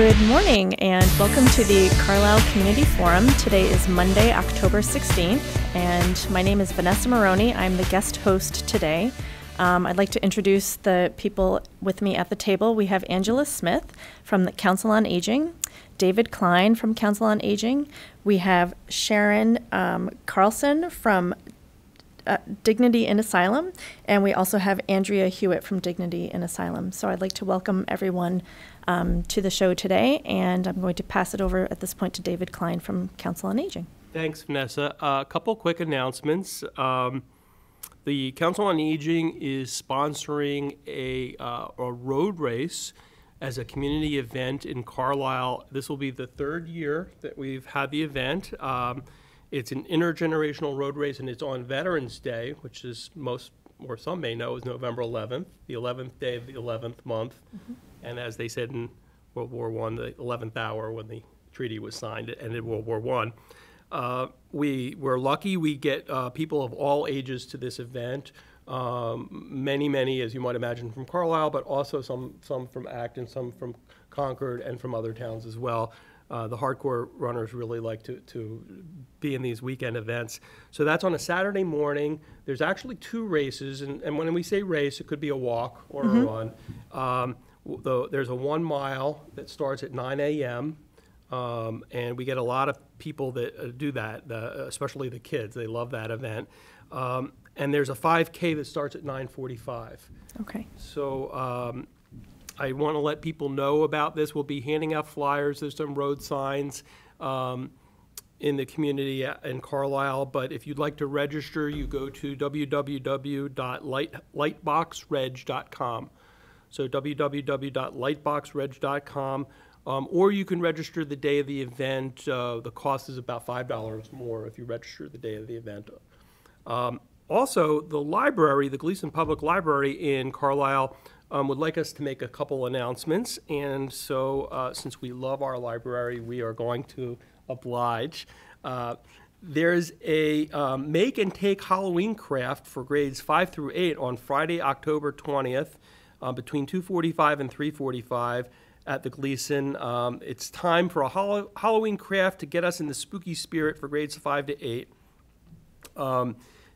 Good morning and welcome to the Carlisle Community Forum. Today is Monday, October 16th, and my name is Vanessa Maroney. I'm the guest host today. I'd like to introduce the people with me at the table. We have Angela Smith from the Council on Aging, David Klein from Council on Aging. We have Sharon Carlson from Dignity in Asylum, and we also have Andrea Hewitt from Dignity in Asylum. So I'd like to welcome everyone to the show today, and I'm going to pass it over at this point to David Klein from Council on Aging. Thanks, Vanessa. A couple quick announcements. The Council on Aging is sponsoring a road race as a community event in Carlisle. This will be the third year that we've had the event. It's an intergenerational road race, and it's on Veterans Day, which is some may know, is November 11th, the 11th day of the 11th month. Mm-hmm. And as they said in World War I, the 11th hour when the treaty was signed, it ended World War I. We're lucky we get people of all ages to this event. Many, as you might imagine, from Carlisle, but also some from Acton, some from Concord, and from other towns as well. The hardcore runners really like to be in these weekend events. So that's on a Saturday morning. There's actually two races, and when we say race, it could be a walk or a run. There's a 1 mile that starts at 9 a.m., and we get a lot of people that do that, especially the kids. They love that event. And there's a 5K that starts at 9:45. Okay. So I want to let people know about this. We'll be handing out flyers. There's some road signs in the community in Carlisle. But if you'd like to register, you go to www.lightboxreg.com. So www.lightboxreg.com. Or you can register the day of the event. The cost is about $5 more if you register the day of the event. Also, the library, the Gleason Public Library in Carlisle, would like us to make a couple announcements. And so since we love our library, we are going to oblige. There's a make and take Halloween craft for grades 5 through 8 on Friday, October 20th, between 2:45 and 3:45 at the Gleason. It's time for a Halloween craft to get us in the spooky spirit for grades 5 to 8.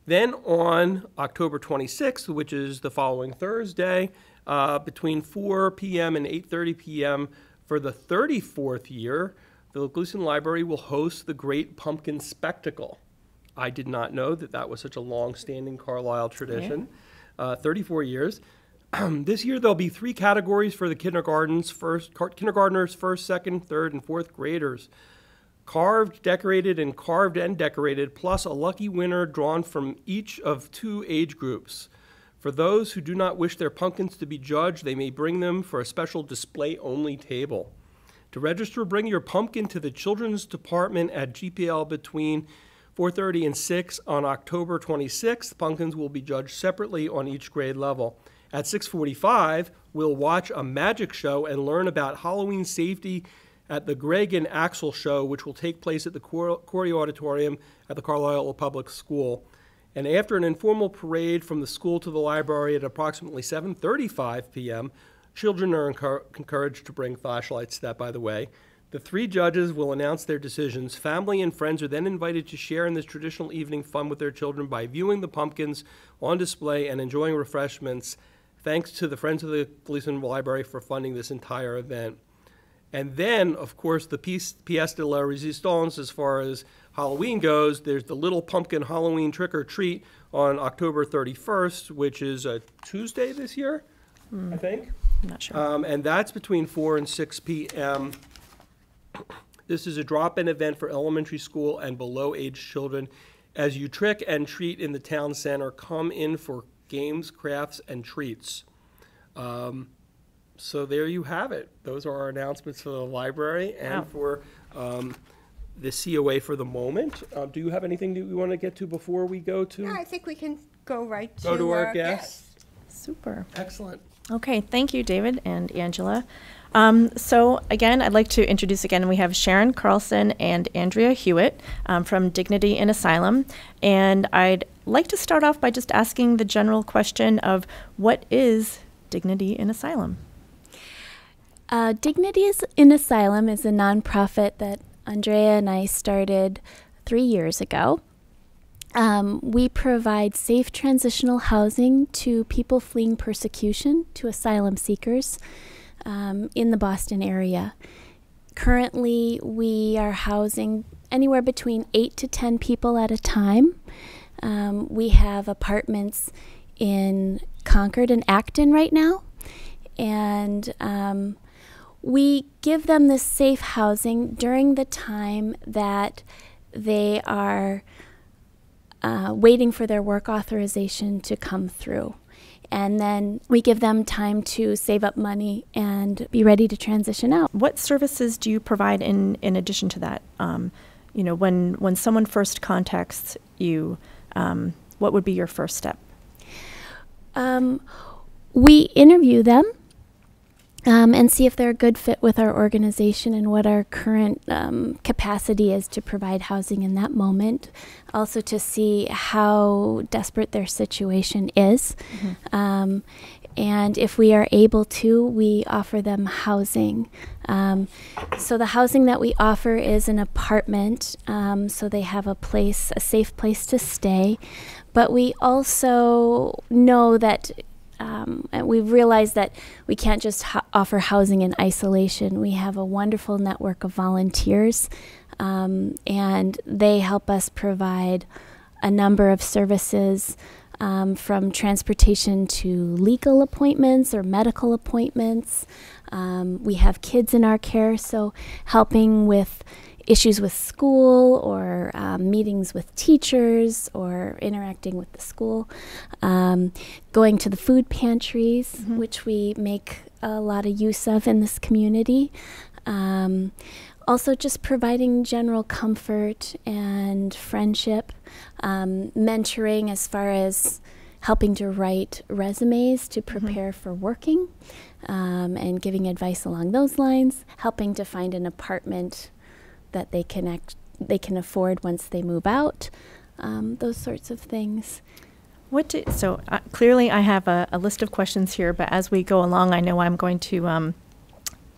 Then on October 26th, which is the following Thursday, between 4 p.m. and 8:30 p.m. for the 34th year, the Gleason Library will host the Great Pumpkin Spectacle. I did not know that was such a long-standing Carlisle tradition. 34 years. This year there'll be 3 categories for the kindergartners, first, second, third, and fourth graders. Carved, decorated, and decorated, plus a lucky winner drawn from each of 2 age groups. For those who do not wish their pumpkins to be judged, they may bring them for a special display-only table. To register, bring your pumpkin to the children's department at GPL between 4:30 and 6 on October 26th. Pumpkins will be judged separately on each grade level. At 6:45, we'll watch a magic show and learn about Halloween safety at the Greg and Axel Show, which will take place at the Corey Auditorium at the Carlisle Public School. And after an informal parade from the school to the library at approximately 7:35 p.m., children are encouraged to bring flashlights, that by the way. The 3 judges will announce their decisions. Family and friends are then invited to share in this traditional evening fun with their children by viewing the pumpkins on display and enjoying refreshments. Thanks to the Friends of the Gleason Library for funding this entire event. And then, of course, the pièce de la résistance as far as Halloween goes, there's the Little Pumpkin Halloween Trick or Treat on October 31st, which is a Tuesday this year, I think. I'm not sure. And that's between 4 and 6 p.m. This is a drop-in event for elementary school and below-age children. As you trick and treat in the town center, come in for games, crafts, and treats. So there you have it. Those are our announcements for the library and for the COA for the moment. Do you have anything that we want to get to before we go to? Yeah, I think we can go to our guests. Super. Excellent. Okay, thank you, David and Angela. So again, I'd like to introduce again, we have Sharon Carlson and Andrea Hewitt from Dignity in Asylum. And I'd like to start off by just asking the general question of what is Dignity in Asylum? Dignity in Asylum is a nonprofit that Andrea and I started 3 years ago. We provide safe transitional housing to people fleeing persecution, to asylum seekers in the Boston area. Currently, we are housing anywhere between 8 to 10 people at a time. We have apartments in Concord and Acton right now, and we give them this safe housing during the time that they are waiting for their work authorization to come through. And then we give them time to save up money and be ready to transition out. What services do you provide in addition to that? When someone first contacts you, what would be your first step? We interview them and see if they're a good fit with our organization and what our current capacity is to provide housing in that moment. Also to see how desperate their situation is. Mm-hmm. And if we are able to, we offer them housing. So the housing that we offer is an apartment, so they have a safe place to stay. But we also know that and we've realized that we can't just offer housing in isolation. We have a wonderful network of volunteers, and they help us provide a number of services, from transportation to legal appointments or medical appointments. We have kids in our care, so helping with issues with school or meetings with teachers or interacting with the school, going to the food pantries, mm-hmm. which we make a lot of use of in this community. Also just providing general comfort and friendship, mentoring as far as helping to write resumes to prepare mm-hmm. for working, and giving advice along those lines, helping to find an apartment that they can afford once they move out, those sorts of things. Clearly I have a list of questions here, but as we go along, I know I'm going to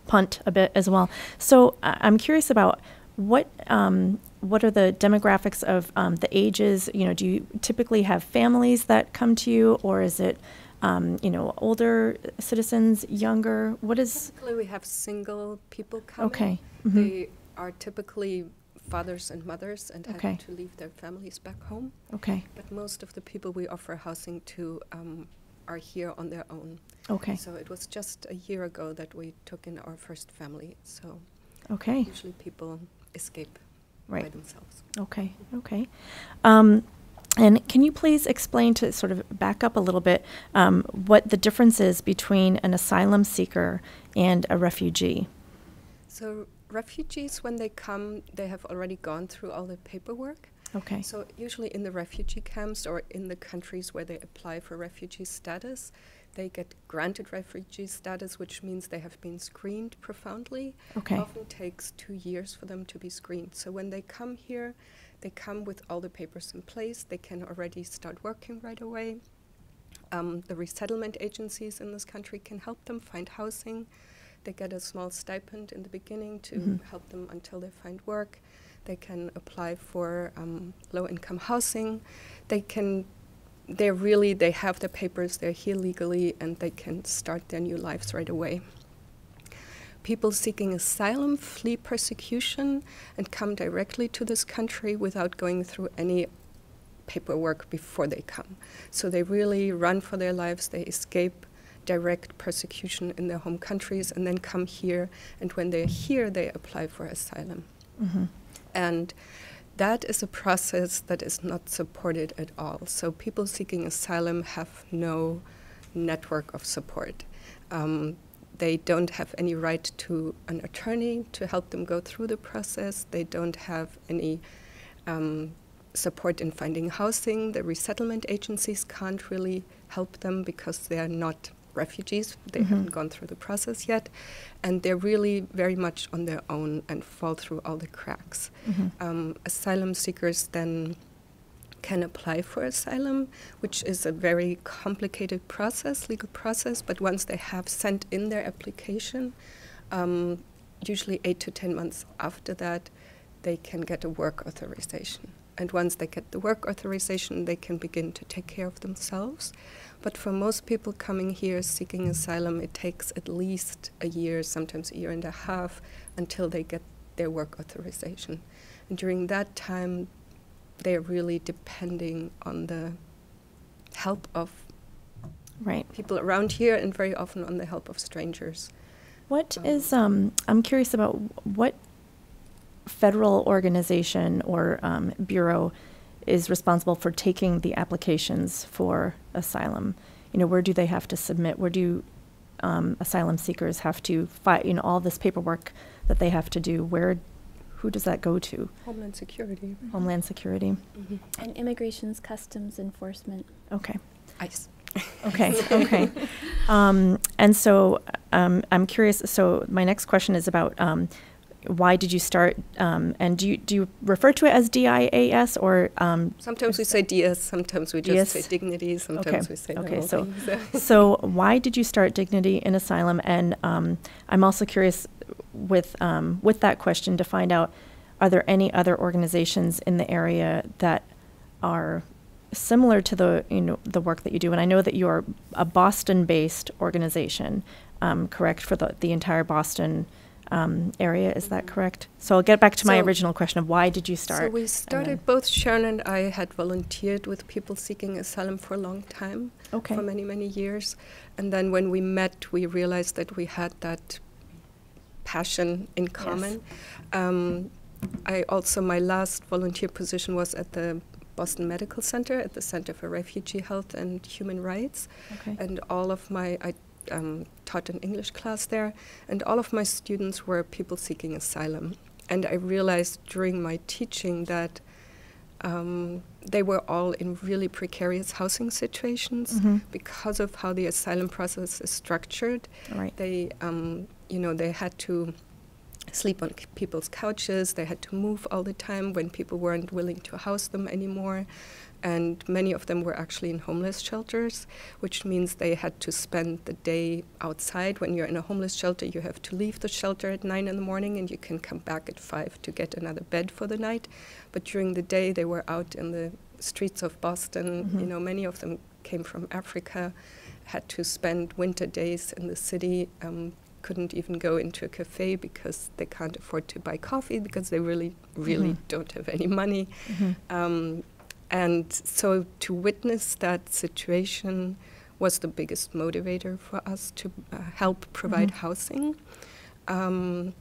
punt a bit as well. So I'm curious about what are the demographics of the ages? Do you typically have families that come to you, or is it older citizens, younger? What is? Typically, we have single people coming. Okay. Mm-hmm. They are typically fathers and mothers and having to leave their families back home. Okay. But most of the people we offer housing to are here on their own. Okay. So it was just a year ago that we took in our first family. So usually people escape by themselves. Okay. Okay. And can you please explain, to sort of back up a little bit, what the difference is between an asylum seeker and a refugee? So refugees, when they come, they have already gone through all the paperwork. Okay. So usually in the refugee camps or in the countries where they apply for refugee status, they get granted refugee status, which means they have been screened profoundly. Okay. It often takes 2 years for them to be screened. So when they come here, they come with all the papers in place. They can already start working right away. The resettlement agencies in this country can help them find housing. They get a small stipend in the beginning to help them until they find work. They can apply for low-income housing. They have the papers, they're here legally, and they can start their new lives right away. People seeking asylum flee persecution and come directly to this country without going through any paperwork before they come. So they really run for their lives, they escape direct persecution in their home countries and then come here, and when they're here, they apply for asylum. Mm-hmm. And that is a process that is not supported at all. So people seeking asylum have no network of support. They don't have any right to an attorney to help them go through the process. They don't have any support in finding housing. The resettlement agencies can't really help them because they are not refugees. They haven't gone through the process yet. And they're really very much on their own and fall through all the cracks. Asylum seekers then can apply for asylum, which is a very complicated process, legal process, but once they have sent in their application, Usually 8 to 10 months after that, they can get a work authorization. And once they get the work authorization, they can begin to take care of themselves. But for most people coming here seeking asylum, it takes at least a year, sometimes a year and a half, until they get their work authorization. And during that time, they're really depending on the help of people around here, and very often on the help of strangers. What is, I'm curious about what federal organization or bureau is responsible for taking the applications for asylum? You know, where do they have to submit? Where do asylum seekers have to fight, you know, all this paperwork that they have to do? Who does that go to? Homeland Security. Homeland Security. Mm-hmm. And Immigration's Customs Enforcement. Okay. ICE. Okay, okay. And so I'm curious, so my next question is about why did you start, and do you refer to it as DIAS or? Sometimes we say DS, sometimes we just say Dignity, sometimes we say so why did you start Dignity in Asylum? And I'm also curious with that question to find out, are there any other organizations in the area that are similar to the work that you do? And I know that you're a Boston-based organization, correct, for the entire Boston area. Is that correct? So I'll get back to my original question of why did you start? So we started, both Sharon and I had volunteered with people seeking asylum for a long time, for many, many years. And then when we met, we realized that we had that passion in common. Yes. My last volunteer position was at the Boston Medical Center, at the Center for Refugee Health and Human Rights. And I taught an English class there, and all of my students were people seeking asylum. And I realized during my teaching that they were all in really precarious housing situations because of how the asylum process is structured. They, they had to sleep on people's couches. They had to move all the time when people weren't willing to house them anymore. And many of them were actually in homeless shelters, which means they had to spend the day outside. When you're in a homeless shelter, you have to leave the shelter at 9 in the morning, and you can come back at 5 to get another bed for the night. But during the day, they were out in the streets of Boston. Many of them came from Africa, had to spend winter days in the city, couldn't even go into a cafe because they can't afford to buy coffee because they really don't have any money. And so to witness that situation was the biggest motivator for us to help provide housing. And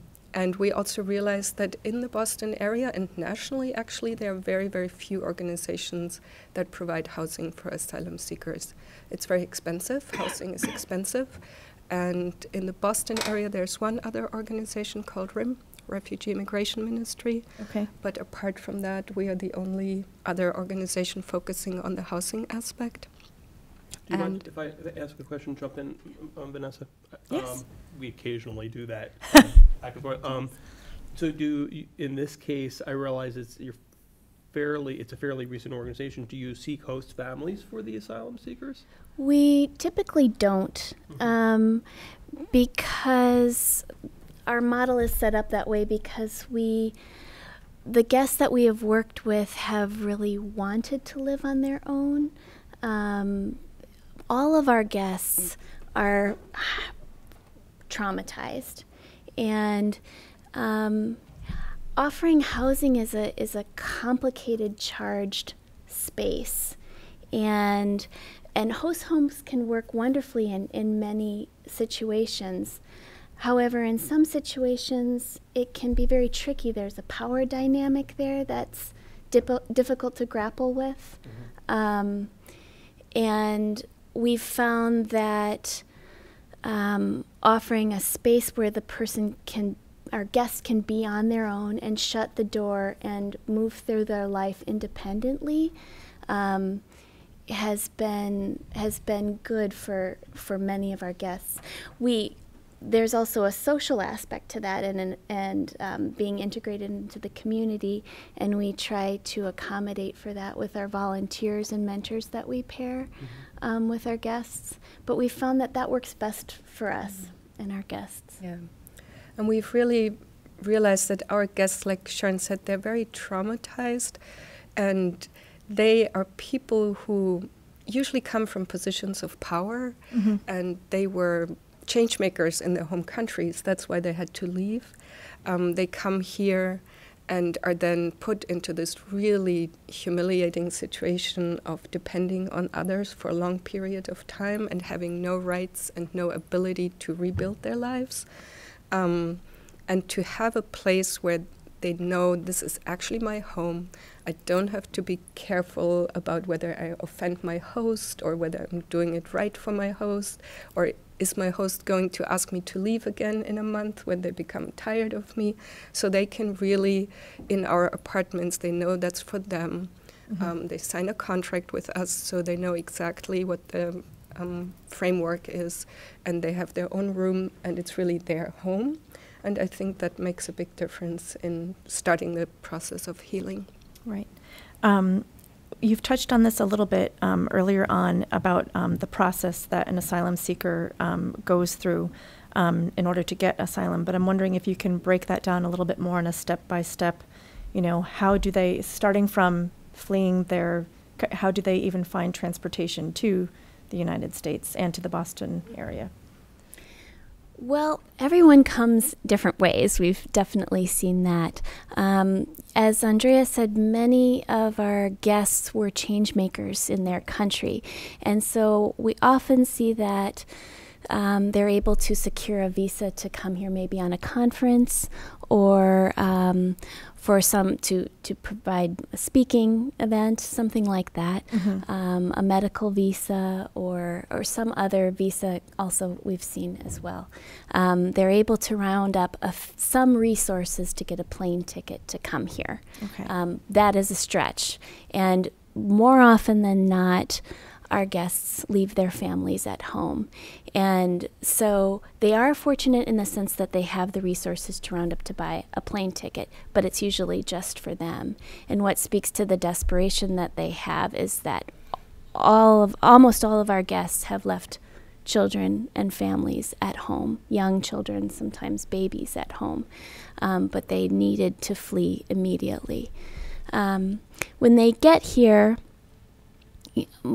we also realized that in the Boston area and nationally, actually, there are very, very few organizations that provide housing for asylum seekers. It's very expensive. Housing is expensive. And in the Boston area, there's one other organization called RIM, Refugee Immigration Ministry. But apart from that, we are the only other organization focusing on the housing aspect. Do you mind if I ask a question, jump in, Vanessa? Yes. We occasionally do that back and forth. So in this case, I realize it's a fairly recent organization. Do you seek host families for the asylum seekers? We typically don't, because our model is set up that way because the guests that we have worked with have really wanted to live on their own. All of our guests are traumatized, and offering housing is a complicated, charged space, and host homes can work wonderfully in many situations. However, in some situations, it can be very tricky. There's a power dynamic there that's difficult to grapple with. And we've found that offering a space where our guests can be on their own and shut the door and move through their life independently has been good for many of our guests. There's also a social aspect to that, and being integrated into the community, and we try to accommodate for that with our volunteers and mentors that we pair with our guests. But we found that works best for us and our guests. Yeah. And we've really realized that our guests, like Sharon said, they're very traumatized, and they are people who usually come from positions of power, and they were change makers in their home countries. That's why they had to leave. They come here and are then put into this really humiliating situation of depending on others for a long period of time and having no rights and no ability to rebuild their lives. And to have a place where they know this is actually my home. I don't have to be careful about whether I offend my host or whether I'm doing it right for my host, or is my host going to ask me to leave again in a month when they become tired of me. So they can really, in our apartments, they know that's for them. They sign a contract with us, so they know exactly what the framework is, and they have their own room, and it's really their home. And I think that makes a big difference in starting the process of healing. Right. You've touched on this a little bit earlier on about the process that an asylum seeker goes through in order to get asylum, but I'm wondering if you can break that down a little bit more on a step-by-step, how do they, starting from fleeing how do they even find transportation to the United States and to the Boston area? Well, everyone comes different ways. We've definitely seen that. As Andrea said, many of our guests were change makers in their country. And so we often see that they're able to secure a visa to come here maybe on a conference, or for some to provide a speaking event, something like that, a medical visa or some other visa also we've seen as well. They're able to round up some resources to get a plane ticket to come here. Okay. That is a stretch. And more often than not, our guests leave their families at home. And so they are fortunate in the sense that they have the resources to round up to buy a plane ticket, but it's usually just for them. And what speaks to the desperation that they have is that almost all of our guests have left children and families at home, young children, sometimes babies at home, but they needed to flee immediately. When they get here,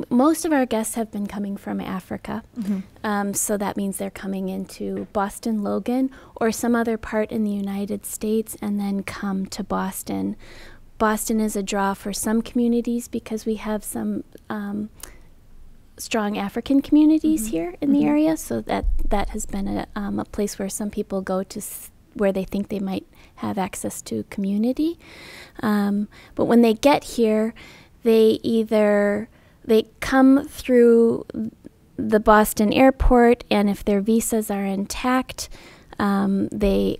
most of our guests have been coming from Africa, so that means they're coming into Boston, Logan, or some other part in the United States, and then come to Boston. Boston is a draw for some communities because we have some strong African communities here in the area, so that has been a place where some people go to where they think they might have access to community. But when they get here, they come through the Boston airport, and if their visas are intact, they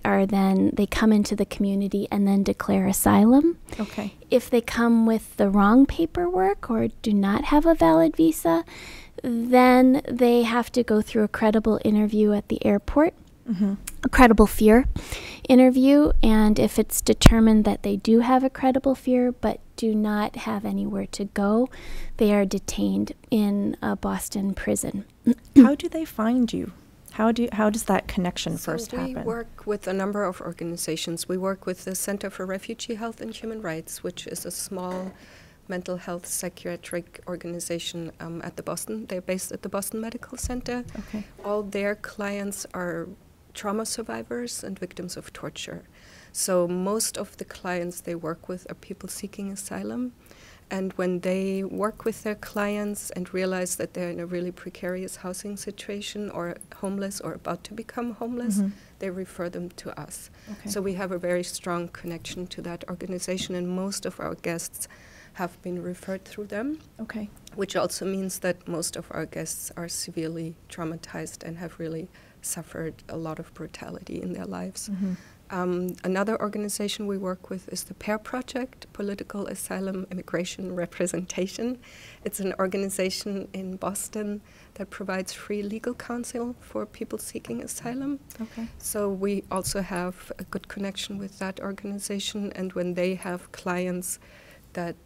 come into the community and then declare asylum. Okay. If they come with the wrong paperwork or do not have a valid visa, then they have to go through a credible interview at the airport. A credible fear interview, and if it's determined that they do have a credible fear but do not have anywhere to go, they are detained in a Boston prison. How do they find you? How does that connection first happen? We work with a number of organizations. We work with the Center for Refugee Health and Human Rights, which is a small mental health psychiatric organization at the Boston. They're based at the Boston Medical Center. Okay. All their clients are trauma survivors and victims of torture. So most of the clients they work with are people seeking asylum. And when they work with their clients and realize that they're in a really precarious housing situation or homeless or about to become homeless, they refer them to us. Okay. So we have a very strong connection to that organization, and most of our guests have been referred through them. Okay. Which also means that most of our guests are severely traumatized and have really suffered a lot of brutality in their lives. Another organization we work with is the PAIR Project, Political Asylum Immigration Representation. It's an organization in Boston that provides free legal counsel for people seeking asylum. Okay. So we also have a good connection with that organization, and when they have clients that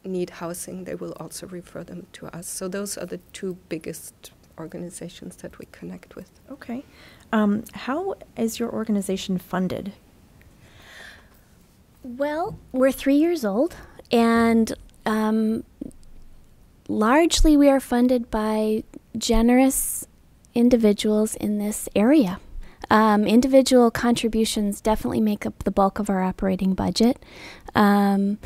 need housing, they will also refer them to us. So those are the two biggest organizations that we connect with. Okay. How is your organization funded? Well, we're 3 years old, and largely we are funded by generous individuals in this area. Individual contributions definitely make up the bulk of our operating budget. And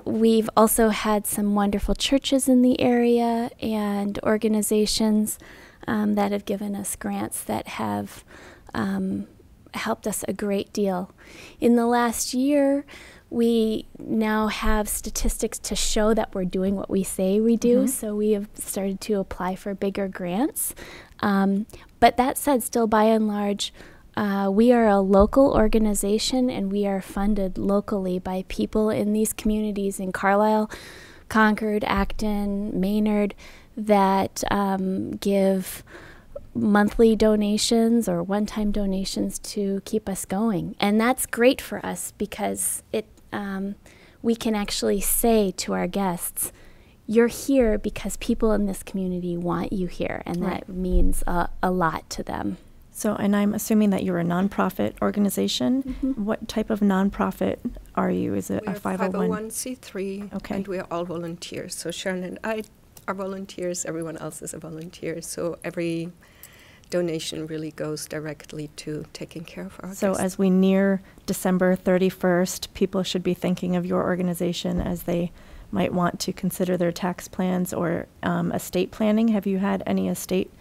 we've also had some wonderful churches in the area and organizations that have given us grants that have helped us a great deal. In the last year, we now have statistics to show that we're doing what we say we do, so we have started to apply for bigger grants. But that said, still by and large, we are a local organization, and we are funded locally by people in these communities in Carlisle, Concord, Acton, Maynard, that give monthly donations or one-time donations to keep us going. And that's great for us because we can actually say to our guests, you're here because people in this community want you here, and that means a lot to them. So, and I'm assuming that you're a nonprofit organization. What type of nonprofit are you? Is it We're a 501? 501c3, Okay. and we're all volunteers. So Sharon and I are volunteers, everyone else is a volunteer. So every donation really goes directly to taking care of our So guests. as we near December 31st, people should be thinking of your organization as they might want to consider their tax plans or estate planning. Have you had any estate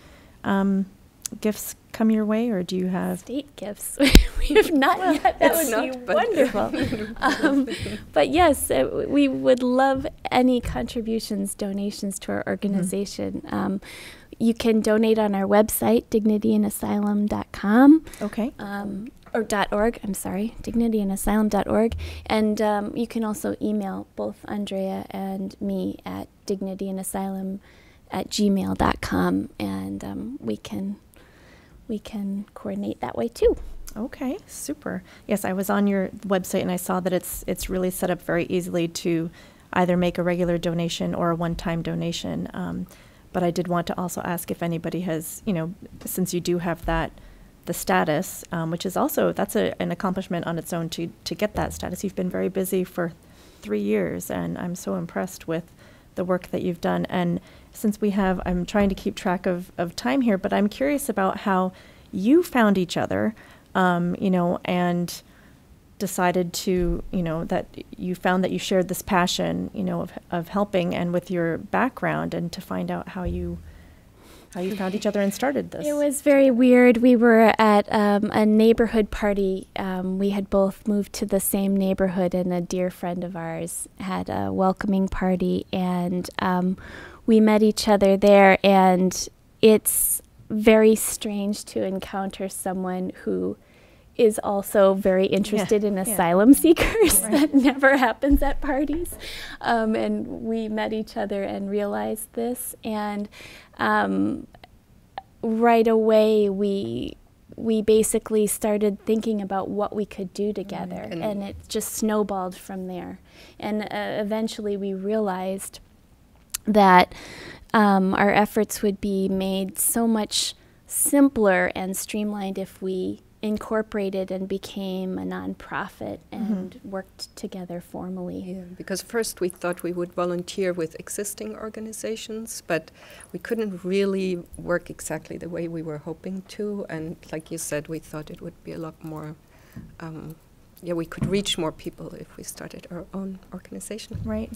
gifts come your way, or do you have? State gifts. We have not yet. That would be wonderful. But yes, we would love any contributions, donations to our organization. You can donate on our website, dignityandasylum.com. Okay. Or .org, I'm sorry, dignityandasylum.org. And you can also email both Andrea and me at dignityandasylum@gmail.com, and we can coordinate that way too. Okay, super. Yes, I was on your website and I saw that it's really set up very easily to either make a regular donation or a one-time donation. But I did want to also ask if anybody has, since you do have the status, which is also, that's an accomplishment on its own to get that status. You've been very busy for 3 years, and I'm so impressed with the work that you've done. And since I'm trying to keep track of time here, but I'm curious about how you found each other, and decided to, that you found that you shared this passion, of helping, and with your background, and to find out how you found each other and started this. It was very weird. We were at a neighborhood party. We had both moved to the same neighborhood, and a dear friend of ours had a welcoming party, and we met each other there, and it's very strange to encounter someone who is also very interested in asylum seekers. That never happens at parties. And we met each other and realized this, and right away we basically started thinking about what we could do together, and it just snowballed from there. And eventually we realized that our efforts would be made so much simpler and streamlined if we incorporated and became a nonprofit and worked together formally. Yeah, because first we thought we would volunteer with existing organizations, but we couldn't really work exactly the way we were hoping to. And like you said, we thought it would be a lot more, we could reach more people if we started our own organization. Right.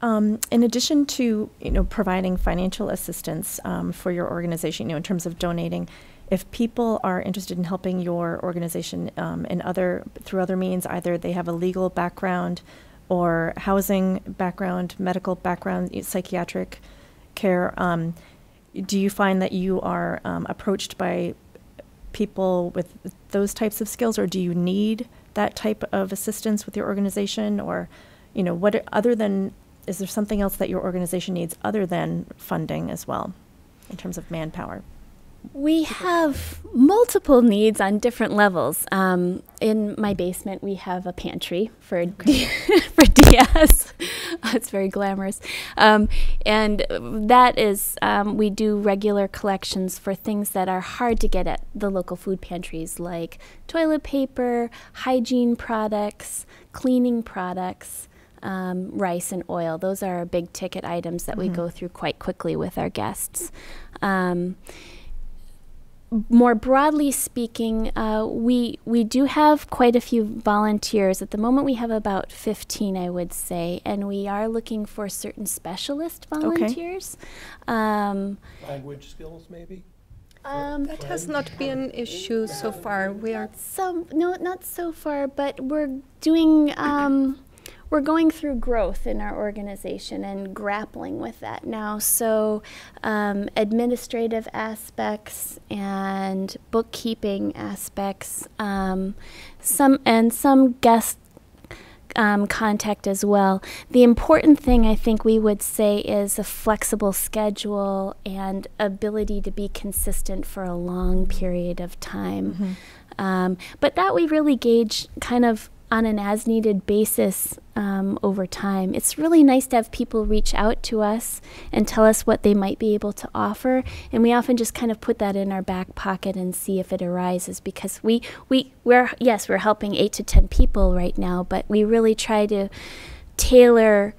In addition to, providing financial assistance for your organization, in terms of donating, if people are interested in helping your organization through other means, either they have a legal background or housing background, medical background, psychiatric care, do you find that you are approached by people with those types of skills, or do you need that type of assistance with your organization? Or, is there something else that your organization needs other than funding as well, in terms of manpower? We have multiple needs on different levels. In my basement, we have a pantry for for DS. It's very glamorous. And that is, we do regular collections for things that are hard to get at the local food pantries, like toilet paper, hygiene products, cleaning products, rice and oil. Those are big ticket items that we go through quite quickly with our guests. More broadly speaking, we do have quite a few volunteers. At the moment, we have about 15, I would say, and we are looking for certain specialist volunteers. Language skills, maybe? That has not been an issue so far. Not so far, but we're doing. We're going through growth in our organization and grappling with that now. So administrative aspects and bookkeeping aspects, some guest contact as well. The important thing I think we would say is a flexible schedule and ability to be consistent for a long period of time. But that we really gauge kind of on an as-needed basis over time. It's really nice to have people reach out to us and tell us what they might be able to offer, and we often just kind of put that in our back pocket and see if it arises, because we're helping 8 to 10 people right now, but we really try to tailor,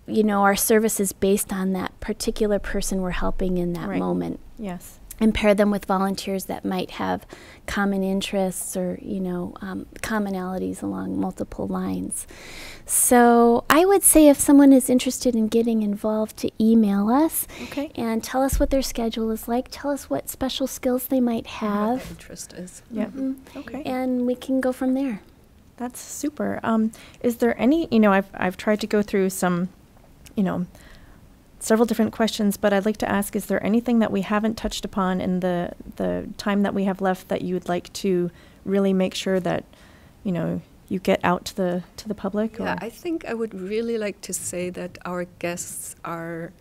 our services based on that particular person we're helping in that moment. Yes. And pair them with volunteers that might have common interests or, commonalities along multiple lines. So I would say if someone is interested in getting involved, to email us and tell us what their schedule is like, tell us what special skills they might have. What their interest is. Yeah. Okay. And we can go from there. That's super. Is there any, I've tried to go through some, several different questions, but I'd like to ask, is there anything that we haven't touched upon in the time that we have left that you would like to really make sure that, you get out to the public? Yeah, or? I think I would really like to say that our guests are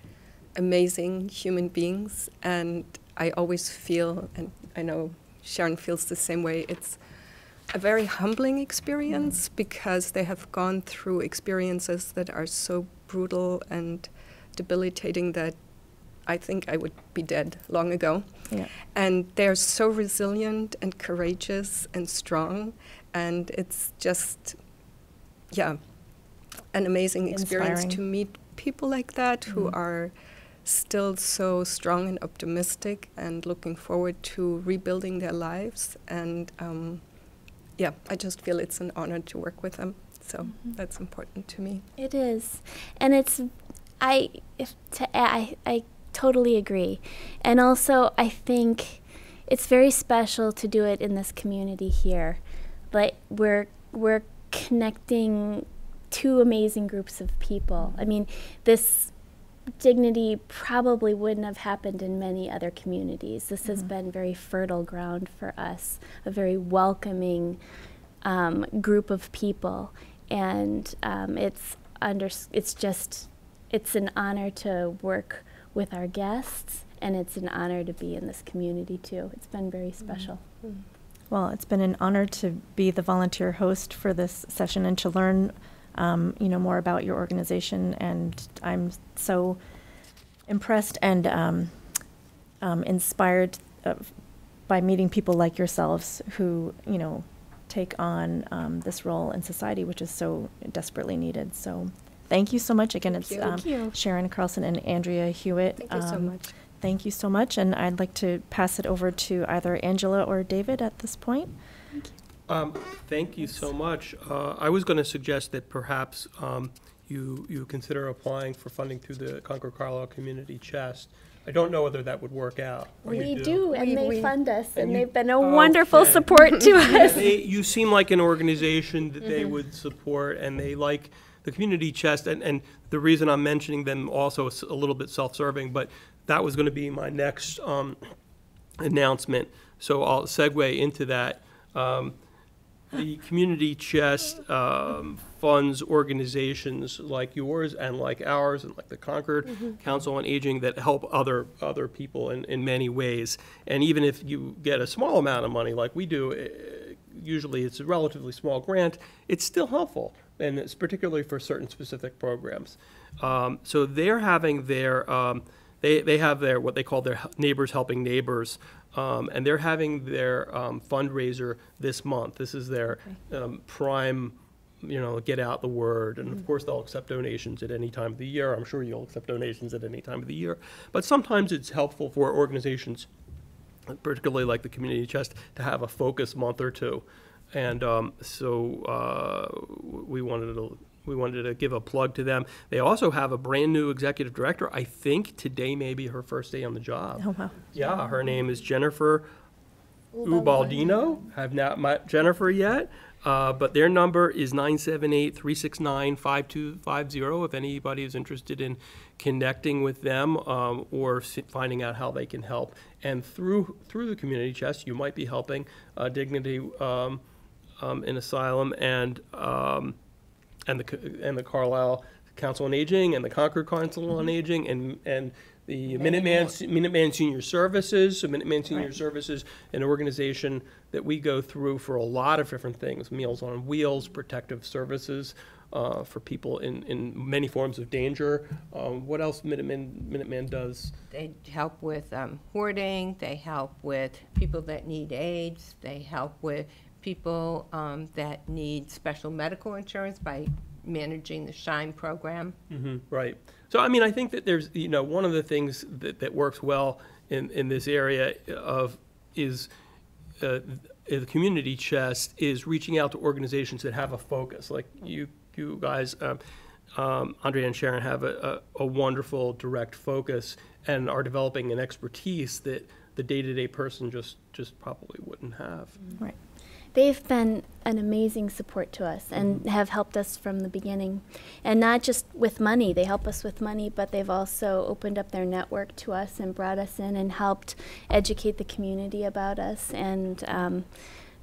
amazing human beings, and I always feel, and I know Sharon feels the same way, it's a very humbling experience because they have gone through experiences that are so brutal and debilitating that I think I would be dead long ago. Yeah. And they're so resilient and courageous and strong, and it's just, an amazing experience to meet people like that who are still so strong and optimistic and looking forward to rebuilding their lives. And I just feel it's an honor to work with them. So that's important to me. It is. And I totally agree. And also, I think it's very special to do it in this community here. Like, we're connecting two amazing groups of people. I mean, this dignity probably wouldn't have happened in many other communities. This has been very fertile ground for us, a very welcoming group of people. And it's an honor to work with our guests, and it's an honor to be in this community too. It's been very special. Well, it's been an honor to be the volunteer host for this session and to learn, more about your organization. And I'm so impressed and inspired by meeting people like yourselves who, take on this role in society, which is so desperately needed. So thank you so much. Again, Thank you. Sharon Carlson and Andrea Hewitt. Thank you so much. Thank you so much. And I'd like to pass it over to either Angela or David at this point. Thank you so much. I was going to suggest that perhaps you consider applying for funding through the Concord Carlisle Community Chest. I don't know whether that would work out. We do, and they fund us, and you- they've been a wonderful support to us. You seem like an organization that they would support, and they like the Community Chest. And the reason I'm mentioning them also is a little bit self-serving, but that was going to be my next announcement. So I'll segue into that. the Community Chest funds organizations like yours and like ours and like the Concord Council on Aging that help other people in many ways. And even if you get a small amount of money like we do, usually it's a relatively small grant, it's still helpful, and it's particularly for certain specific programs. So they're having their, they have their, what they call their Neighbors Helping Neighbors, and they're having their fundraiser this month. This is their prime, get out the word. And of course, they'll accept donations at any time of the year. I'm sure you'll accept donations at any time of the year. But sometimes it's helpful for organizations, particularly like the Community Chest, to have a focus month or two. And so we wanted to give a plug to them. They also have a brand new executive director. I think today may be her first day on the job. Oh, wow. Yeah, her name is Jennifer Ubaldino. I've not met Jennifer yet, but their number is 978-369-5250 if anybody is interested in connecting with them or finding out how they can help. And through the Community Chest, you might be helping Dignity in Asylum and the Carlisle Council on Aging and the Concord Council on Aging and the Minuteman Senior Services. So Minuteman Senior Services, an organization that we go through for a lot of different things: Meals on Wheels, protective services for people in many forms of danger. What else Minuteman does? They help with hoarding. They help with people that need AIDS. They help with people that need special medical insurance by managing the SHINE program. Right. So, I mean, I think that there's, one of the things that works well in this area is the Community Chest is reaching out to organizations that have a focus. Like you guys, Andrea and Sharon, have a wonderful direct focus and are developing an expertise that the day-to-day person just probably wouldn't have. Right. They've been an amazing support to us and have helped us from the beginning. And not just with money, they help us with money, but they've also opened up their network to us and brought us in and helped educate the community about us. And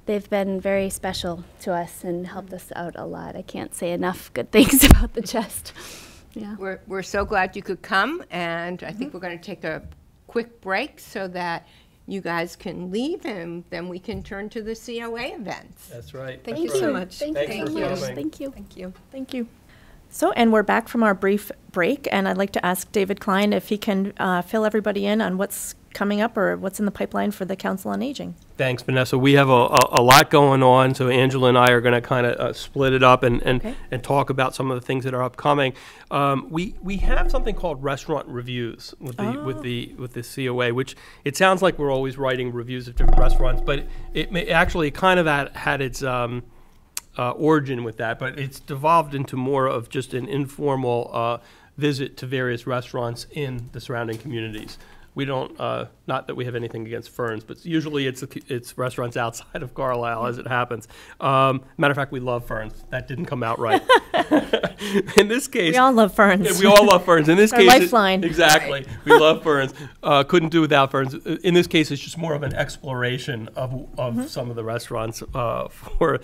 they've been very special to us and helped us out a lot. I can't say enough good things about the Chest. Yeah. We're so glad you could come, and I think we're going to take a quick break so that you guys can leave, and then we can turn to the COA events. That's right. Thank you so much. Thank Thanks you for so much. coming. Thank you. Thank you. Thank you. So, and we're back from our brief break, and I'd like to ask David Klein if he can fill everybody in on what's coming up or what's in the pipeline for the Council on Aging. Thanks, Vanessa. We have a lot going on, so Angela and I are going to kind of split it up and talk about some of the things that are upcoming. We have something called restaurant reviews with the COA, which it sounds like we're always writing reviews of different restaurants, but it may actually kind of had its origin with that, but it's devolved into more of just an informal visit to various restaurants in the surrounding communities. We don't, not that we have anything against Ferns, but usually it's restaurants outside of Carlisle as it happens. Matter of fact, we love Ferns. That didn't come out right. In this case, We all love Ferns. yeah, we all love Ferns. In this Our case, lifeline. exactly. We love Ferns. Couldn't do without Ferns. In this case, it's just more of an exploration of some of the restaurants for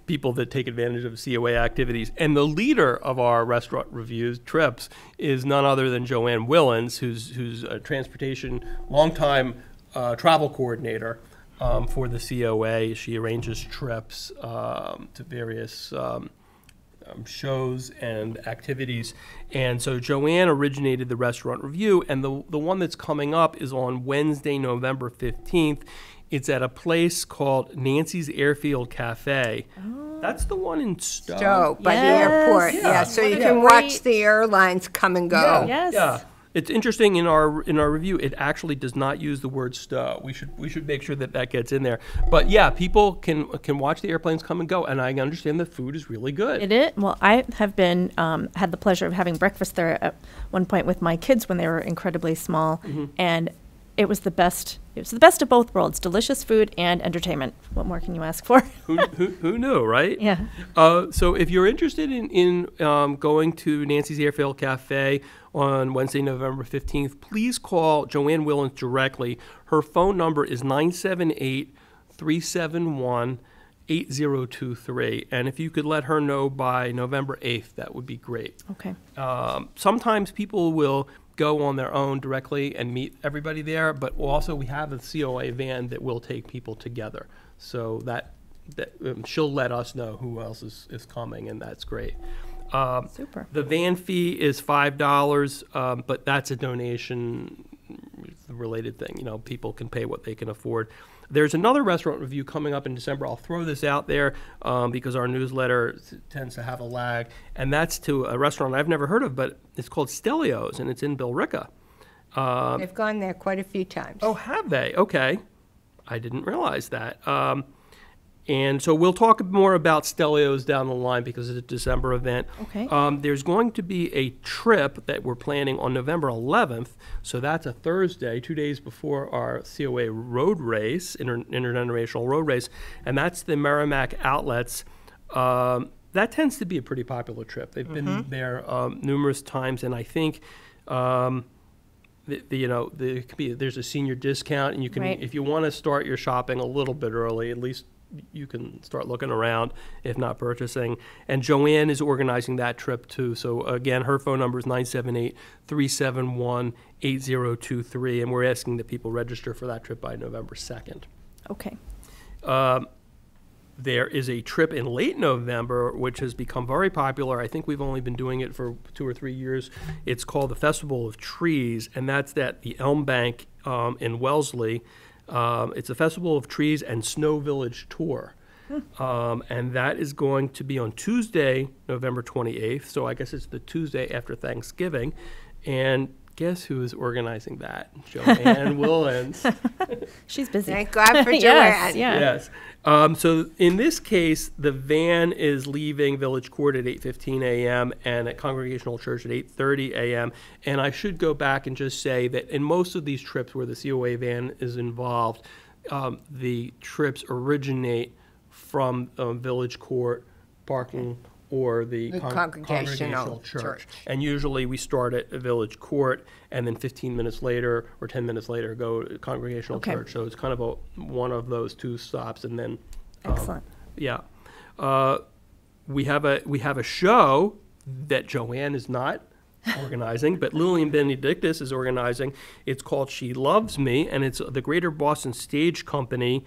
people that take advantage of COA activities. And the leader of our restaurant reviews trips is none other than Joanne Willens, who's a transportation, longtime travel coordinator for the COA. She arranges trips to various shows and activities. And so Joanne originated the restaurant review, and the one that's coming up is on Wednesday, November 15th. It's at a place called Nancy's Airfield Cafe. Oh. That's the one in Stowe. Stowe, by the Yes. airport. Yeah. Yeah, so you What a can watch great- the airlines come and go. Yes. Yeah. It's interesting in our review. It actually does not use the word "stow." We should make sure that gets in there. But yeah, people can watch the airplanes come and go, and I understand the food is really good. It is. Well, I have been had the pleasure of having breakfast there at one point with my kids when they were incredibly small, and it was the best. It was the best of both worlds: delicious food and entertainment. What more can you ask for? Who knew, right? Yeah. So if you're interested in going to Nancy's Airfield Cafe on Wednesday, November 15th, please call Joanne Willens directly. Her phone number is 978-371 8023. And if you could let her know by November 8th, that would be great. Okay. Sometimes people will go on their own directly and meet everybody there, but also we have a COA van that will take people together. So that she'll let us know who else is coming, and that's great. Super. The van fee is $5, but that's a donation related thing. You know, people can pay what they can afford. There's another restaurant review coming up in December. I'll throw this out there because our newsletter tends to have a lag, and that's to a restaurant I've never heard of, but it's called Stelio's, and it's in Billerica. They've gone there quite a few times. Oh, have they? Okay. I didn't realize that. And so we'll talk more about Stelio's down the line because it's a December event. Okay. There's going to be a trip that we're planning on November 11th. So that's a Thursday, 2 days before our COA road race, intergenerational road race. And that's the Merrimack Outlets. That tends to be a pretty popular trip. They've been there numerous times. And I think, there's a senior discount. And you can, Right. if you want to start your shopping a little bit early, at least you can start looking around, if not purchasing. And Joanne is organizing that trip too. So again, her phone number is 978-371-8023, and we're asking that people register for that trip by November 2nd. Okay. There is a trip in late November, which has become very popular. I think we've only been doing it for 2 or 3 years. It's called the Festival of Trees, and that's at the Elm Bank in Wellesley. It's a Festival of Trees and Snow Village tour. And that is going to be on Tuesday, November 28th. So I guess it's the Tuesday after Thanksgiving. And guess who is organizing that? Joanne Willens. She's busy. Thank God for Joanne. Yes, yeah. Yes. So in this case, the van is leaving Village Court at 8:15 a.m. and at Congregational Church at 8:30 a.m. And I should go back and just say that in most of these trips where the COA van is involved, the trips originate from Village Court parking or the Congregational Church. And usually we start at Village Court and then 15 minutes later or 10 minutes later go to Congregational Church. So it's kind of one of those two stops, and then Excellent. yeah. We have a show that Joanne is not organizing, but Lillian Benedictus is organizing. It's called She Loves Me, and it's the Greater Boston Stage Company,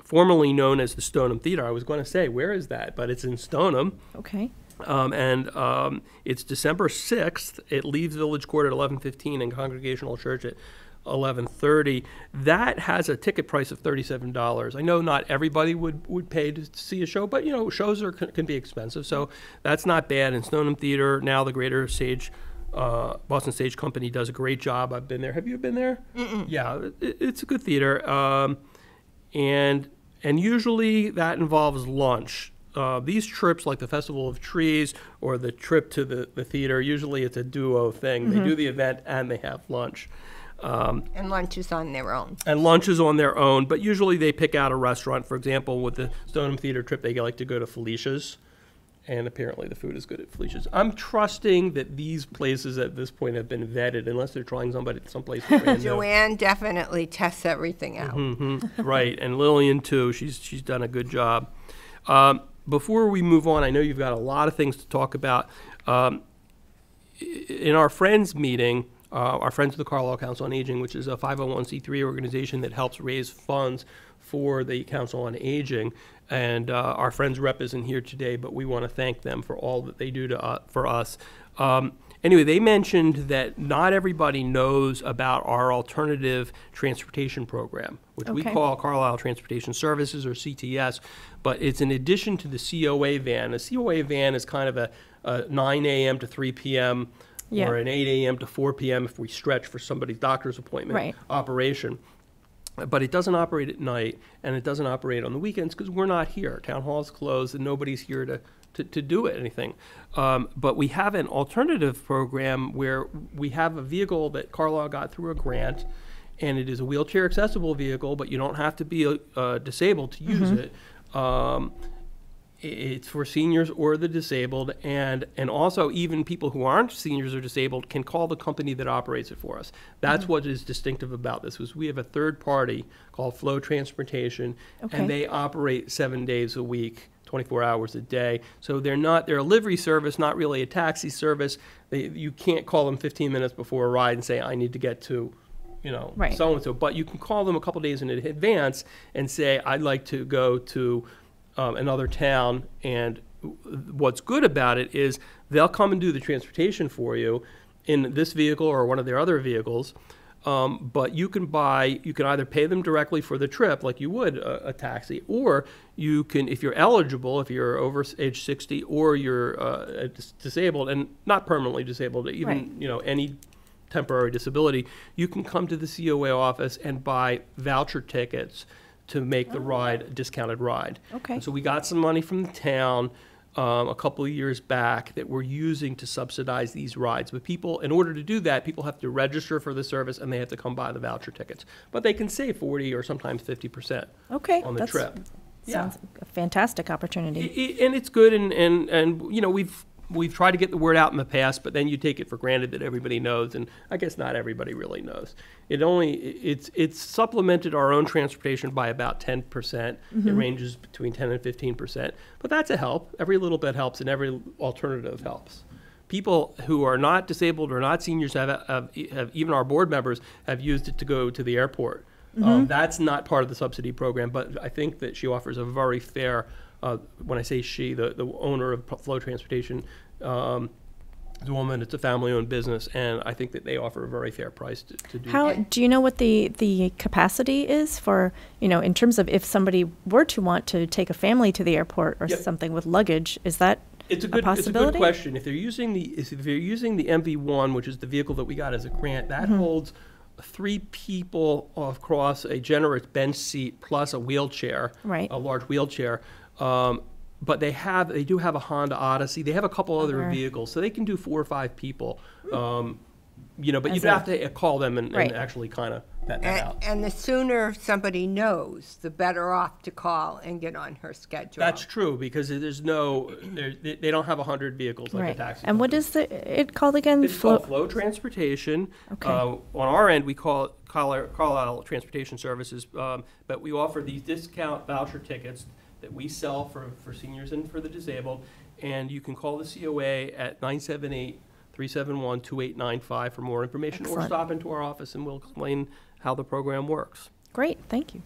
formerly known as the Stoneham Theater. I was going to say, where is that? But it's in Stoneham. Okay. And it's December 6th. It leaves Village Court at 11:15 and Congregational Church at 11:30. That has a ticket price of $37. I know not everybody would pay to see a show, but, shows can be expensive, so that's not bad. And Stoneham Theater, now the Greater Boston Stage Company, does a great job. I've been there. Have you been there? Mm-mm. Yeah, it's a good theater. And usually that involves lunch. These trips, like the Festival of Trees or the trip to the theater, usually it's a duo thing. They do the event and they have lunch. And lunch is on their own. And lunch is on their own, but usually they pick out a restaurant. For example, with the Stoneham Theater trip, they like to go to Felicia's, and apparently the food is good at Felicia's. I'm trusting that these places at this point have been vetted, unless they're trying someplace brand new. Joanne definitely tests everything out. Right, and Lillian too. She's done a good job. Before we move on, I know you've got a lot of things to talk about. In our Friends meeting, our Friends of the Carlisle Council on Aging, which is a 501c3 organization that helps raise funds for the Council on Aging, and our Friends rep isn't here today, but we want to thank them for all that they do for us. Anyway, they mentioned that not everybody knows about our alternative transportation program, which we call Carlisle Transportation Services, or CTS, but it's in addition to the COA van. A COA van is kind of a 9 a.m. to 3 p.m. or an 8 a.m. to 4 p.m. if we stretch for somebody's doctor's appointment operation. But it doesn't operate at night, and it doesn't operate on the weekends because we're not here. Town hall's closed, and nobody's here to do anything. But we have an alternative program where we have a vehicle that Carlisle got through a grant, and it is a wheelchair accessible vehicle, but you don't have to be disabled to use it. It's for seniors or the disabled, and also even people who aren't seniors or disabled can call the company that operates it for us. That's what is distinctive about this. Was we have a third party called Flow Transportation, and they operate 7 days a week, 24 hours a day. So they're a livery service, not really a taxi service. You can't call them 15 minutes before a ride and say, I need to get to, so-and-so. But you can call them a couple days in advance and say, I'd like to go to another town. And what's good about it is they'll come and do the transportation for you in this vehicle or one of their other vehicles. But you can either pay them directly for the trip like you would a taxi, or you can, if you're eligible, if you're over age 60 or you're disabled and not permanently disabled, even any temporary disability, you can come to the COA office and buy voucher tickets to make the ride a discounted ride. Okay. And so we got some money from the town a couple of years back that we're using to subsidize these rides. But people, in order to do that, people have to register for the service and they have to come buy the voucher tickets. But they can save 40 or sometimes 50% on the trip. Sounds a fantastic opportunity. And it's good, and we've tried to get the word out in the past, but then you take it for granted that everybody knows, and I guess not everybody really knows. It's supplemented our own transportation by about 10%. It ranges between 10 and 15%, but that's a help. Every little bit helps, and every alternative helps. People who are not disabled or not seniors have even our board members have used it to go to the airport. That's not part of the subsidy program, but I think that she offers a very fair. When I say she, the owner of Flow Transportation, is a woman. It's a family-owned business, and I think that they offer a very fair price to do. Do you know what the capacity is for, in terms of if somebody were to want to take a family to the airport or something with luggage? Is that a possibility? It's a good question. If they're using the MV1, which is the vehicle that we got as a grant, that holds 3 people across a generous bench seat plus a wheelchair, a large wheelchair. But they do have a Honda Odyssey. They have a couple other vehicles, so they can do 4 or 5 people. But you'd have to call them and actually kind of vet that out. And the sooner somebody knows, the better off to call and get on her schedule. That's true, because they don't have 100 vehicals like a taxi. And what is it called again? It's called Flow Transportation. Okay. On our end, we call it Carlisle Transportation Services, but we offer these discount voucher tickets that we sell for seniors and for the disabled, and you can call the COA at 978-371-2895 for more information. Excellent. Or stop into our office and we'll explain how the program works. Great, thank you.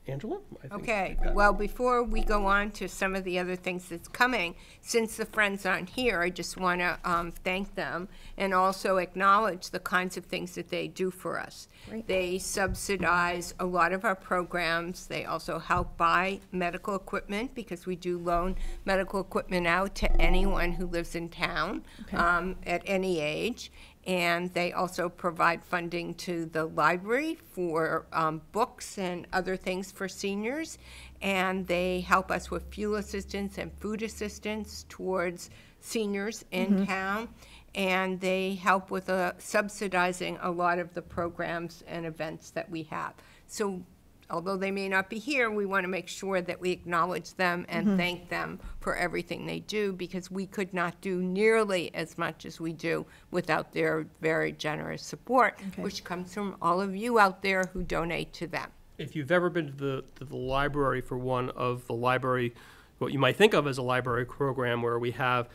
Angela? Okay, well, before we go on to some of the other things that's coming, since the Friends aren't here, I just want to thank them and also acknowledge the kinds of things that they do for us. Great. They subsidize a lot of our programs. They also help buy medical equipment, because we do loan medical equipment out to anyone who lives in town at any age. And they also provide funding to the library for books and other things for seniors. And they help us with fuel assistance and food assistance towards seniors in town. And they help with subsidizing a lot of the programs and events that we have. So although they may not be here, we want to make sure that we acknowledge them and thank them for everything they do, because we could not do nearly as much as we do without their very generous support, which comes from all of you out there who donate to them. If you've ever been to the library for one of the library, what you might think of as a library program where we have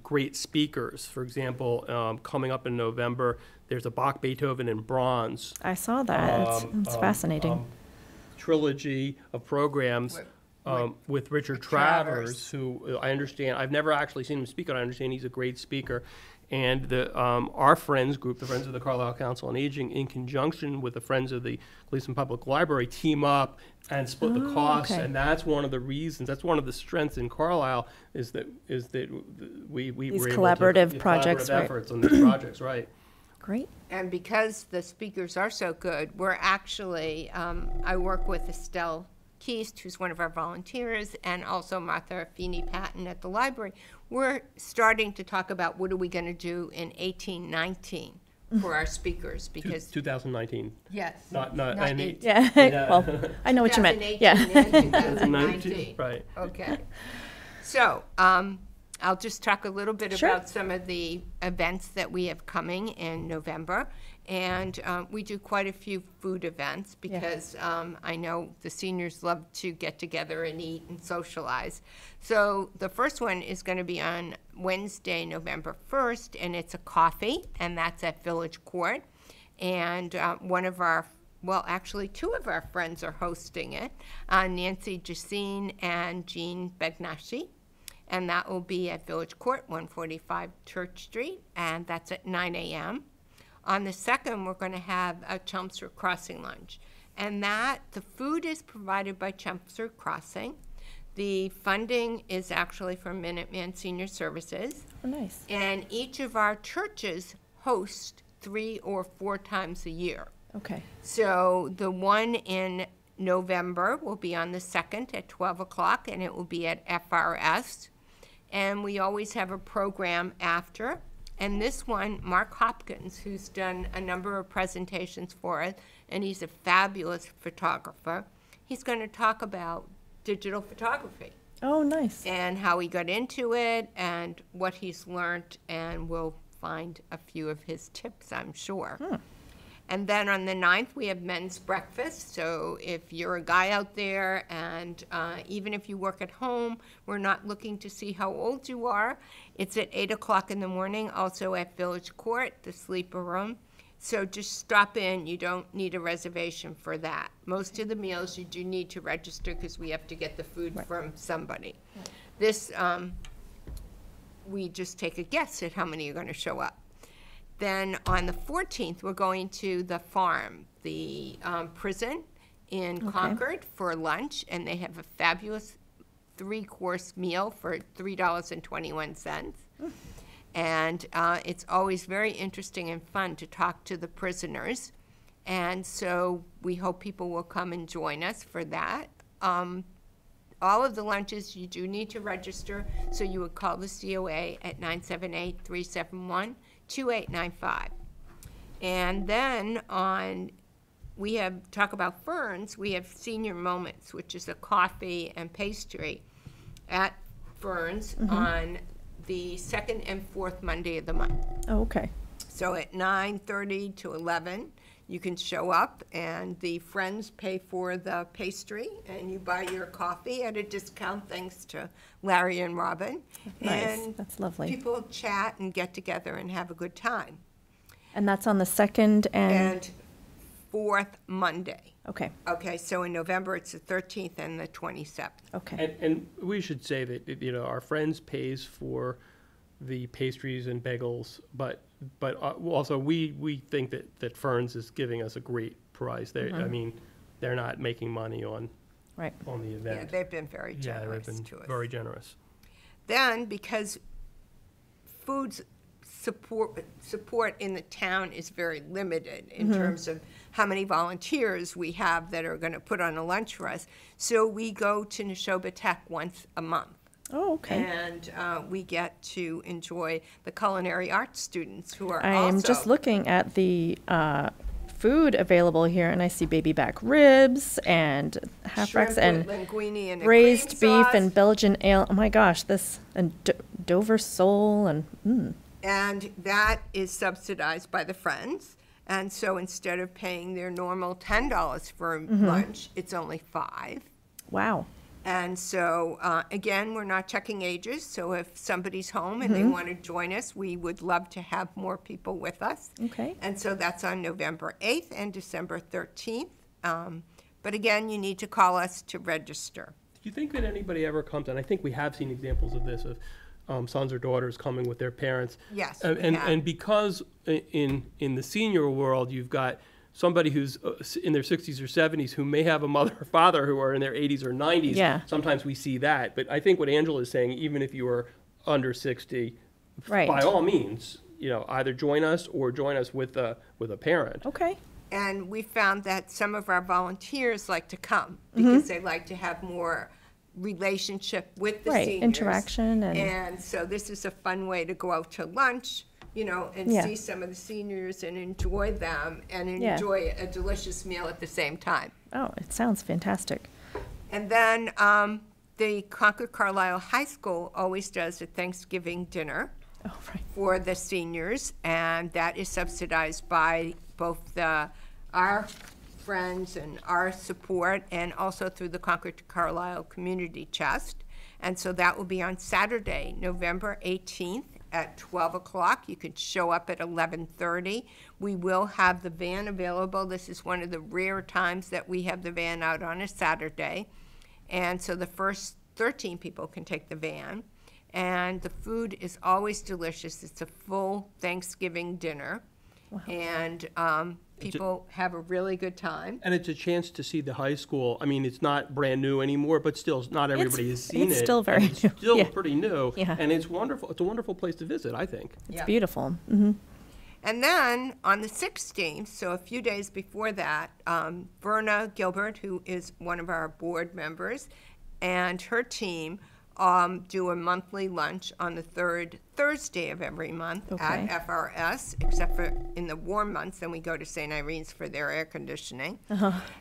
great speakers. For example, coming up in November, there's a Bach, Beethoven, and Brahms. I saw that. It's fascinating. Trilogy of programs with Richard Travers, who I understand, I've never actually seen him speak, but I understand he's a great speaker. And our Friends group, the Friends of the Carlisle Council on Aging, in conjunction with the Friends of the Gleason Public Library, team up and split the costs. And that's one of the reasons, that's one of the strengths in Carlisle, is that we were able collaborative to projects, collaborative efforts on these projects, right? Great. And because the speakers are so good, we're actually, I work with Estelle Keast, who's one of our volunteers, and also Martha Feeney-Patton at the library. We're starting to talk about what are we going to do in 1819 for our speakers because 2019. yes, Not not any. 18. Yeah. Well, I know what you meant. 2018 Yeah. and 2019. Right. Okay. So I'll just talk a little bit Sure. about some of the events that we have coming in November. And we do quite a few food events because I know the seniors love to get together and eat and socialize. So the first one is going to be on Wednesday, November 1st, and it's a coffee, and that's at Village Court. And one of our, well, actually two of our friends are hosting it, Nancy Jacine and Jean Begnashi. And that will be at Village Court, 145 Church Street, and that's at 9 a.m. On the 2nd, we're going to have a Chelmsford Crossing lunch. And that, the food is provided by Chelmsford Crossing. The funding is actually from Minuteman Senior Services. Oh, nice. And each of our churches host 3 or 4 times a year. Okay. So the one in November will be on the 2nd at 12 o'clock, and it will be at FRS. And we always have a program after. And this one, Mark Hopkins, who's done a number of presentations for us, and he's a fabulous photographer, he's going to talk about digital photography Oh, nice. and how he got into it and what he's learned, and we'll find a few of his tips, I'm sure. And then on the 9th, we have men's breakfast. So if you're a guy out there, and even if you work at home, we're not looking to see how old you are. It's at 8 o'clock in the morning, also at Village Court, the sleeper room. So just stop in. You don't need a reservation for that. Most of the meals you do need to register because we have to get the food from somebody. This, we just take a guess at how many are going to show up. Then on the 14th, we're going to the farm, the prison in Concord for lunch, and they have a fabulous 3-course meal for $3.21. And it's always very interesting and fun to talk to the prisoners. And so we hope people will come and join us for that. All of the lunches, you do need to register, so you would call the COA at 978-371-2895. And then we have, talk about Ferns, we have Senior Moments, which is a coffee and pastry at Ferns on the 2nd and 4th Monday of the month. Oh, okay. So at 9:30 to 11, you can show up, and the friends pay for the pastry, and you buy your coffee at a discount thanks to Larry and Robin. Nice. And That's lovely. people chat and get together and have a good time. And that's on the 2nd And 4th Monday. Okay. Okay, so in November, it's the 13th and the 27th. Okay. And we should say that, our friends pays for the pastries and bagels, but also we think that Ferns is giving us a great price. I mean, they're not making money on Right. the Yeah, event. they've been very generous they've been to us. very generous. Then, because food's support in the town is very limited in terms of how many volunteers we have that are going to put on a lunch for us, so we go to Neshoba Tech once a month. Oh, okay. And we get to enjoy the culinary arts students who are I am just looking at the food available here, and I see baby back ribs and half-racks and linguine and raised cream beef sauce. and Belgian ale. Oh my gosh, this and Dover sole and And that is subsidized by the Friends. And so instead of paying their normal $10 for lunch, it's only $5. wow. And so, again, we're not checking ages. So if somebody's home and they want to join us, we would love to have more people with us. Okay. And so that's on November 8th and December 13th. But again, you need to call us to register. Do you think that anybody ever comes, and I think we have seen examples of this, of sons or daughters coming with their parents? Yes, And, we and, have. and because in the senior world, you've got somebody who's in their 60s or 70s who may have a mother or father who are in their 80s or 90s. Yeah. Sometimes we see that. But I think what Angela is saying, even if you are under 60, Right. by all means, either join us or join us with a parent. Okay. And we found that some of our volunteers like to come because they like to have more relationship with the Right, seniors. interaction and- And so this is a fun way to go out to lunch you know, and Yeah. see some of the seniors and enjoy them and Yeah. enjoy a delicious meal at the same time. Oh, it sounds fantastic. And then the Concord Carlisle High School always does a Thanksgiving dinner Oh, right. for the seniors, and that is subsidized by both our friends and our support, and also through the Concord Carlisle Community Chest. And so that will be on Saturday, November 18th at 12 o'clock. You could show up at 11:30. We will have the van available. This is one of the rare times that we have the van out on a Saturday. And so the first 13 people can take the van. And the food is always delicious. It's a full Thanksgiving dinner. Wow. And people have a really good time. And it's a chance to see the high school. I mean, it's not brand new anymore, but still, not everybody has seen it. It's still very and it's new. still Yeah. pretty new. Yeah. And it's wonderful. It's a wonderful place to visit, I think. It's Yeah. beautiful. Hmm. And then on the 16th, so a few days before that, Verna Gilbert, who is one of our board members, and her team do a monthly lunch on the third Thursday of every month Okay. at FRS, except for in the warm months, then we go to St. Irene's for their air conditioning.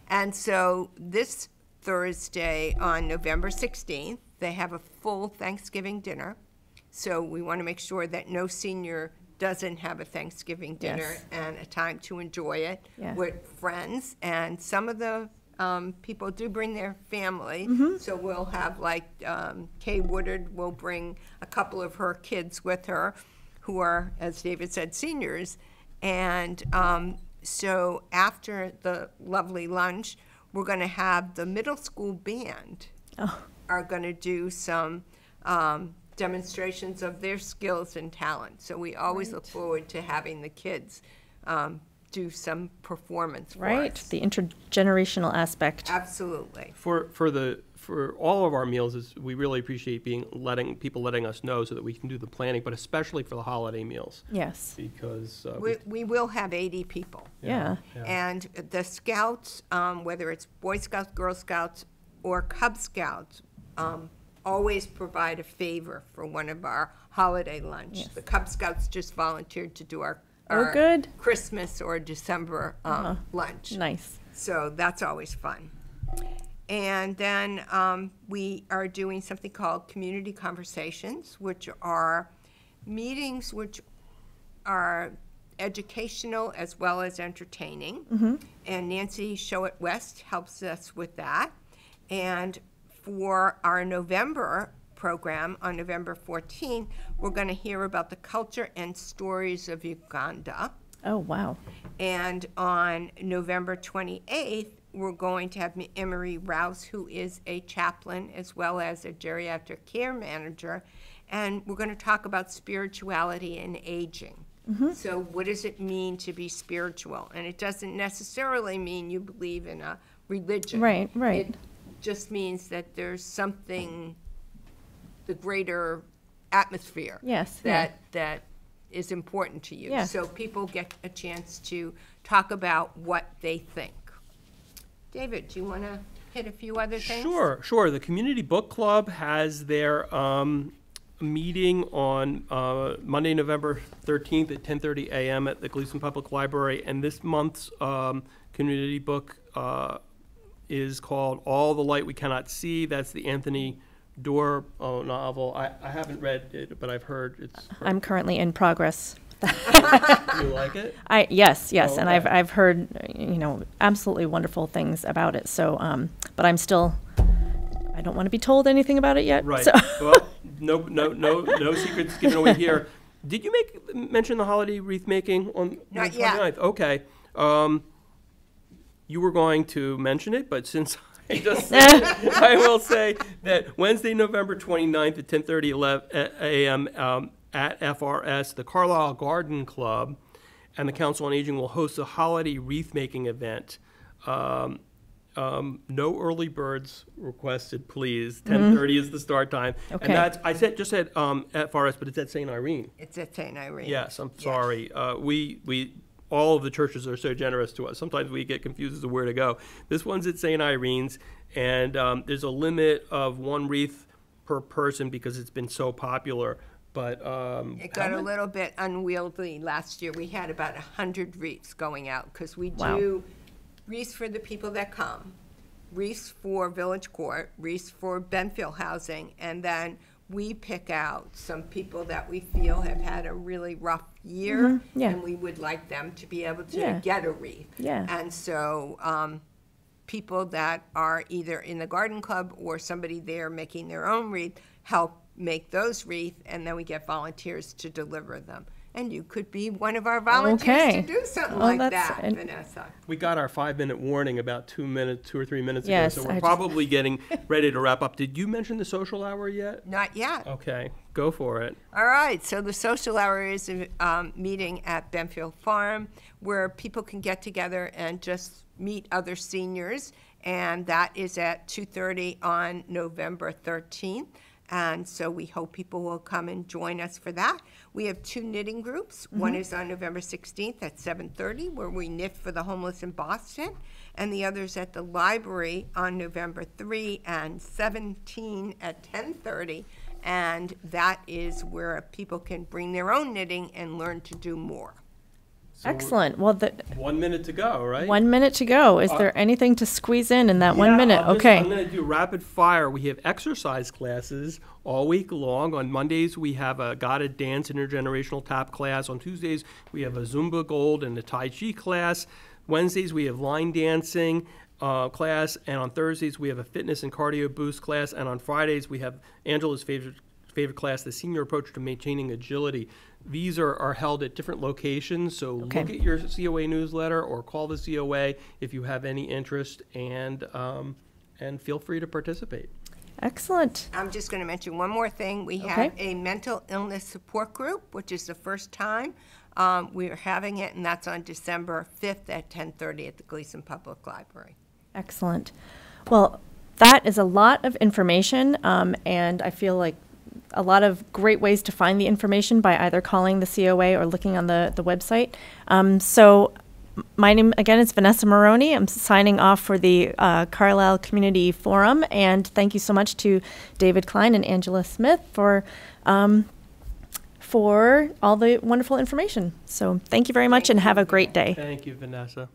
And so this Thursday on November 16th, they have a full Thanksgiving dinner. So we want to make sure that no senior doesn't have a Thanksgiving dinner Yes. and a time to enjoy it Yeah. with friends. And some of the people do bring their family. So we'll have like Kay Woodard will bring a couple of her kids with her who are, as David said, seniors. And so after the lovely lunch, we're going to have the middle school band Oh, are going to do some demonstrations of their skills and talent. So we always look forward to having the kids do some performance for right. us. The intergenerational aspect. Absolutely. For all of our meals, we really appreciate letting us know so that we can do the planning, but especially for the holiday meals, Yes. because We will have 80 people. Yeah. And the Scouts, whether it's Boy Scouts, Girl Scouts, or Cub Scouts, always provide a favor for one of our holiday lunch. Yes. The Cub Scouts just volunteered to do our Oh, good. Christmas or December lunch. Nice. So that's always fun. And then we are doing something called Community Conversations, which are meetings which are educational as well as entertaining. And Nancy Showett West helps us with that. And for our November program on November 14th, we're going to hear about the culture and stories of Uganda. Oh, wow. And on November 28th, we're going to have Emery Rouse, who is a chaplain as well as a geriatric care manager, and we're going to talk about spirituality and aging. So what does it mean to be spiritual? And it doesn't necessarily mean you believe in a religion. Right. It just means that there's something, the greater atmosphere Yes. that is important to you. Yeah. So people get a chance to talk about what they think. David, do you want to hit a few other things? Sure. The Community Book Club has their meeting on Monday, November 13th at 10:30 a.m. at the Gleason Public Library, and this month's community book is called All the Light We Cannot See. That's the Anthony Doerr novel. I haven't read it, but I've heard it's. I'm currently in progress. You like it? Yes, Oh, and okay. I've heard absolutely wonderful things about it. So, but I don't want to be told anything about it yet. Right. So. Well, no secrets given away here. Did you mention the holiday wreath making on Not the yet. 29th? Okay. You were going to mention it, but since I just said it, I will say that Wednesday, November 29th at 10:30 a.m. At FRS, the Carlisle Garden Club and the Council on Aging will host a holiday wreath making event. No early birds requested, please. 10:30 is the start time. Okay. And that's, just said FRS, but it's at St. Irene. It's at St. Irene. Yes, I'm sorry. We all of the churches are so generous to us. Sometimes we get confused as to where to go. This one's at St. Irene's, and there's a limit of one wreath per person because it's been so popular. But It got a little bit unwieldy last year. We had about 100 wreaths going out because we do wreaths for the people that come, wreaths for Village Court, wreaths for Benfield Housing, and then we pick out some people that we feel have had a really rough year, and we would like them to be able to get a wreath. And so people that are either in the garden club or somebody there making their own wreath help make those wreaths, and then we get volunteers to deliver them. And you could be one of our volunteers to do something like that, Vanessa. We got our 5-minute warning about 2 or 3 minutes ago, so we're probably getting ready to wrap up. Did you mention the social hour yet? Not yet. Okay, go for it. All right, so the social hour is a meeting at Benfield Farm where people can get together and just meet other seniors, and that is at 2:30 on November 13th. And so we hope people will come and join us for that. We have 2 knitting groups. One is on November 16th at 7:30, where we knit for the homeless in Boston. And the other's at the library on November 3 and 17 at 10:30. And that is where people can bring their own knitting and learn to do more. So excellent. Well, 1 minute to go, right? 1 minute to go. Is there anything to squeeze in that 1 minute? Okay. I'm going to do rapid fire. We have exercise classes all week long. On Mondays, we have a guided dance intergenerational tap class. On Tuesdays, we have a Zumba Gold and a Tai Chi class. Wednesdays, we have line dancing class. And on Thursdays, we have a fitness and cardio boost class. And on Fridays, we have Angela's favorite class, the Senior Approach to Maintaining Agility. These are held at different locations, so look at your COA newsletter or call the COA if you have any interest, and feel free to participate. Excellent. I'm just going to mention one more thing. We have a mental illness support group, which is the first time we are having it, and that's on December 5th at 10:30 at the Gleason Public Library. Excellent. Well, that is a lot of information, and I feel like a lot of great ways to find the information by either calling the COA or looking on the website. So my name, again, is Vanessa Maroney. I'm signing off for the Carlisle Community Forum, and thank you so much to David Klein and Angela Smith for all the wonderful information. So thank you very much and have a great day. Thank you, Vanessa.